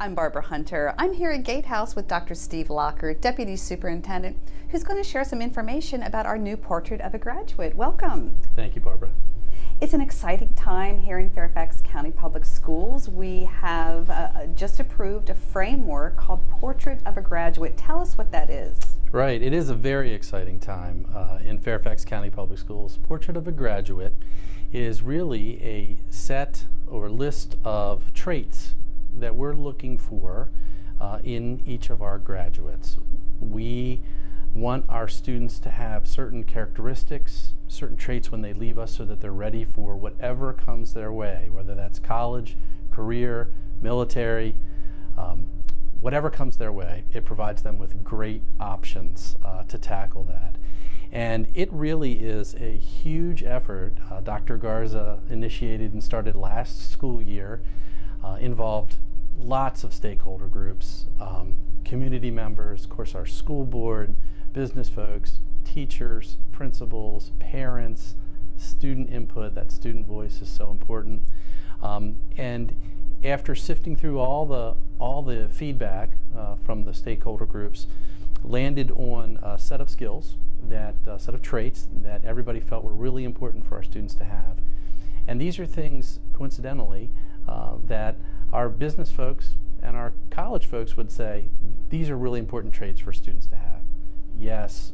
I'm Barbara Hunter. I'm here at Gatehouse with Dr. Steve Lockard, Deputy Superintendent, who's going to share some information about our new Portrait of a Graduate. Welcome. Thank you, Barbara. It's an exciting time here in Fairfax County Public Schools. We have just approved a framework called Portrait of a Graduate. Tell us what that is. Right, it is a very exciting time in Fairfax County Public Schools. Portrait of a Graduate is really a set or list of traits that we're looking for in each of our graduates. We want our students to have certain characteristics, certain traits when they leave us so that they're ready for whatever comes their way, whether that's college, career, military, whatever comes their way. It provides them with great options to tackle that. And it really is a huge effort. Dr. Garza initiated and started last school year, involved lots of stakeholder groups, community members, of course our school board, business folks, teachers, principals, parents, student input. That student voice is so important. And after sifting through all the feedback from the stakeholder groups, landed on a set of skills, set of traits that everybody felt were really important for our students to have. And these are things, coincidentally, that our business folks and our college folks would say, these are really important traits for students to have. Yes,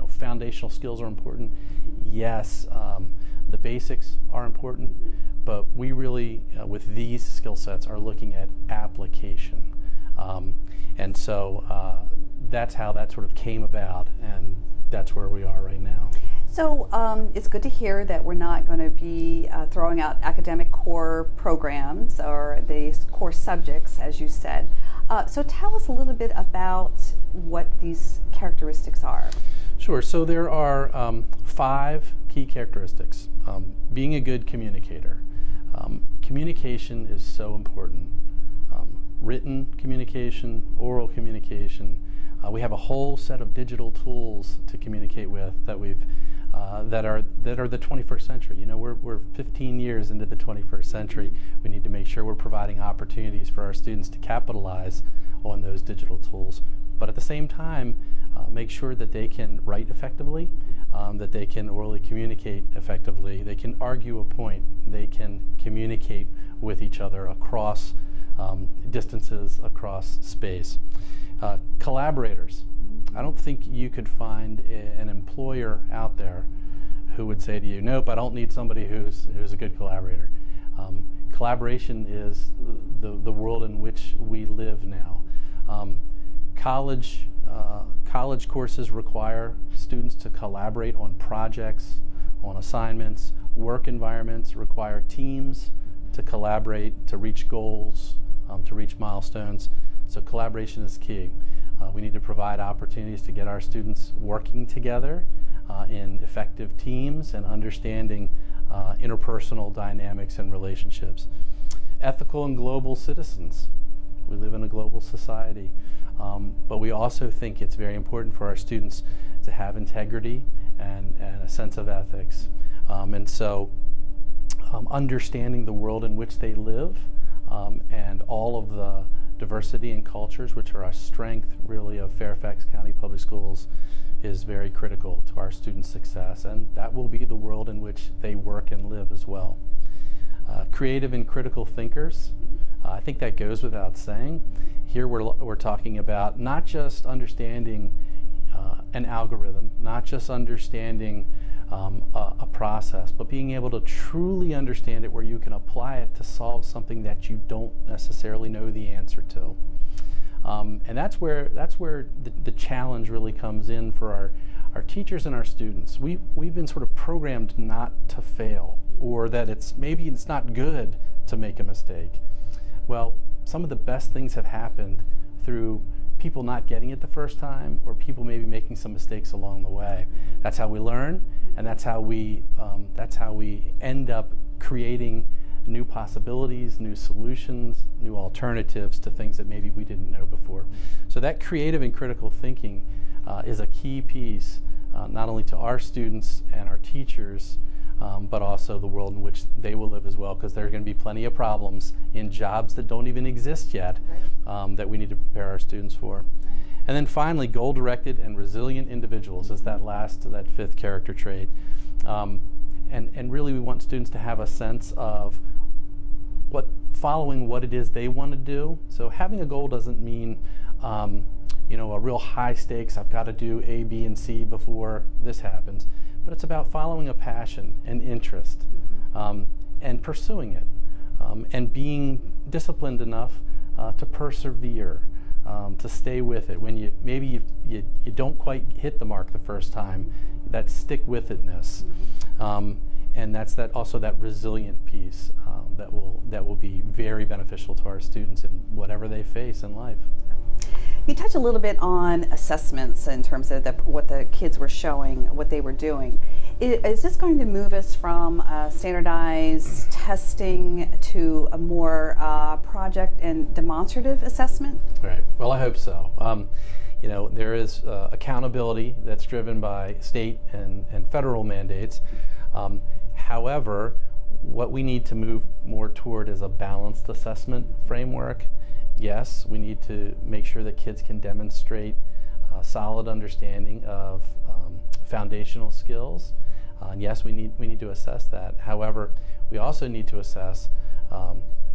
foundational skills are important. Yes, the basics are important, but we really, with these skill sets, are looking at application. And so that's how that sort of came about, and that's where we are right now. So it's good to hear that we're not going to be throwing out academic core programs or the core subjects, as you said. So tell us a little bit about what these characteristics are. Sure. So there are 5 key characteristics. Being a good communicator. Communication is so important. Written communication, oral communication. We have a whole set of digital tools to communicate with that that are the 21st century. You know, we're 15 years into the 21st century. We need to make sure we're providing opportunities for our students to capitalize on those digital tools, but at the same time, make sure that they can write effectively, that they can orally communicate effectively, they can argue a point, they can communicate with each other across distances, across space. Collaborators. I don't think you could find an employer out there who would say to you, nope, I don't need somebody who's a good collaborator. Collaboration is the world in which we live now. College courses require students to collaborate on projects, on assignments. Work environments require teams to collaborate, to reach goals, to reach milestones. So collaboration is key. We need to provide opportunities to get our students working together in effective teams and understanding interpersonal dynamics and relationships. Ethical and global citizens. We live in a global society, but we also think it's very important for our students to have integrity and a sense of ethics. And so understanding the world in which they live and all of the diversity and cultures, which are a strength really of Fairfax County Public Schools, is very critical to our students' success, and that will be the world in which they work and live as well. Creative and critical thinkers. I think that goes without saying. Here we're talking about not just understanding an algorithm, not just understanding a process, but being able to truly understand it where you can apply it to solve something that you don't necessarily know the answer to. And that's where the challenge really comes in for our teachers and our students. We've been sort of programmed not to fail, or that maybe it's not good to make a mistake. Well, some of the best things have happened through people not getting it the first time, or people maybe making some mistakes along the way. That's how we learn, and that's how we end up creating new possibilities, new solutions, new alternatives to things that maybe we didn't know before. So that creative and critical thinking is a key piece, not only to our students and our teachers, but also the world in which they will live as well, because there are going to be plenty of problems in jobs that don't even exist yet that we need to prepare our students for. And then finally, goal-directed and resilient individuals is that fifth character trait. And really we want students to have a sense of following what it is they want to do. So having a goal doesn't mean a real high stakes, I've got to do A, B, and C before this happens. But it's about following a passion and interest and pursuing it and being disciplined enough to persevere, to stay with it. When you don't quite hit the mark the first time, that stick-with-itness. And that's also that resilient piece that will be very beneficial to our students in whatever they face in life. You touched a little bit on assessments in terms of what the kids were showing, what they were doing. Is this going to move us from standardized testing to a more project and demonstrative assessment? Right. Well, I hope so. There is accountability that's driven by state and federal mandates. However, what we need to move more toward is a balanced assessment framework. Yes, we need to make sure that kids can demonstrate a solid understanding of foundational skills. And yes, we need to assess that. However, we also need to assess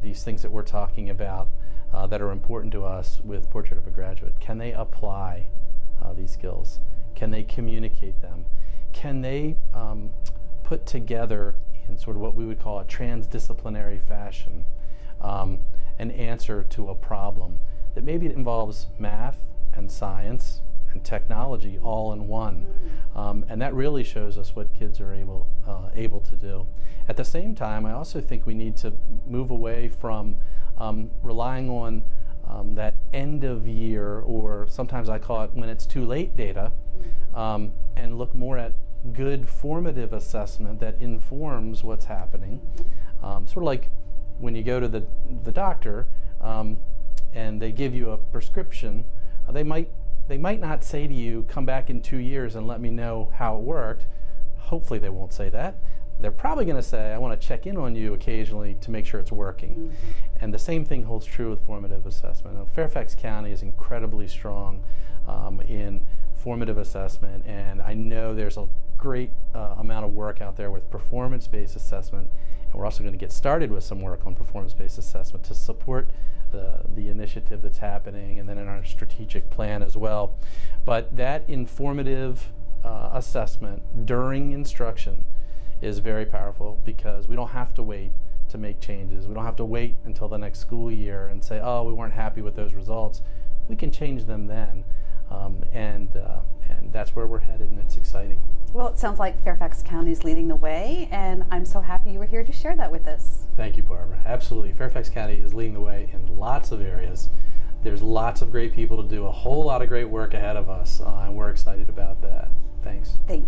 these things that we're talking about that are important to us with Portrait of a Graduate. Can they apply these skills? Can they communicate them? Can they put together in sort of what we would call a transdisciplinary fashion an answer to a problem that maybe it involves math and science and technology all in one. And that really shows us what kids are able to do. At the same time, I also think we need to move away from relying on that end of year, or sometimes I call it when it's too late data, and look more at good formative assessment that informs what's happening. Sort of like when you go to the doctor and they give you a prescription, they might not say to you, come back in 2 years and let me know how it worked. Hopefully they won't say that. They're probably going to say, I want to check in on you occasionally to make sure it's working. And the same thing holds true with formative assessment. Now, Fairfax County is incredibly strong in formative assessment, and I know there's a great amount of work out there with performance-based assessment, and we're also going to get started with some work on performance-based assessment to support the initiative that's happening, and then in our strategic plan as well. But that informative assessment during instruction is very powerful, because we don't have to wait to make changes. We don't have to wait until the next school year and say, oh, we weren't happy with those results. We can change them then, and that's where we're headed, and it's exciting. Well, it sounds like Fairfax County is leading the way, and I'm so happy you were here to share that with us. Thank you, Barbara. Absolutely. Fairfax County is leading the way in lots of areas. There's lots of great people to do a whole lot of great work ahead of us, and we're excited about that. Thanks. Thank you.